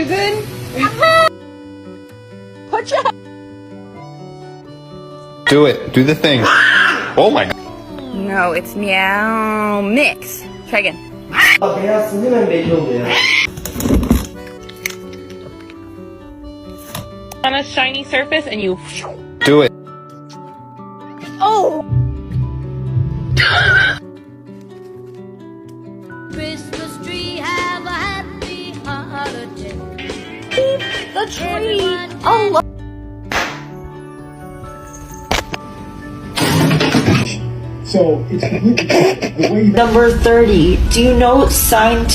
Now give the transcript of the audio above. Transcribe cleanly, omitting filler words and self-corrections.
you good? Put your Do it. Do the thing. Oh my god. No, it's meow mix. Try again. beyaz hemen belli oluyor. On a shiny surface and you Do it. Oh! Christmas tree, have a happy holiday. The tree! Oh, So it's completely the way Number 30. Do you know sign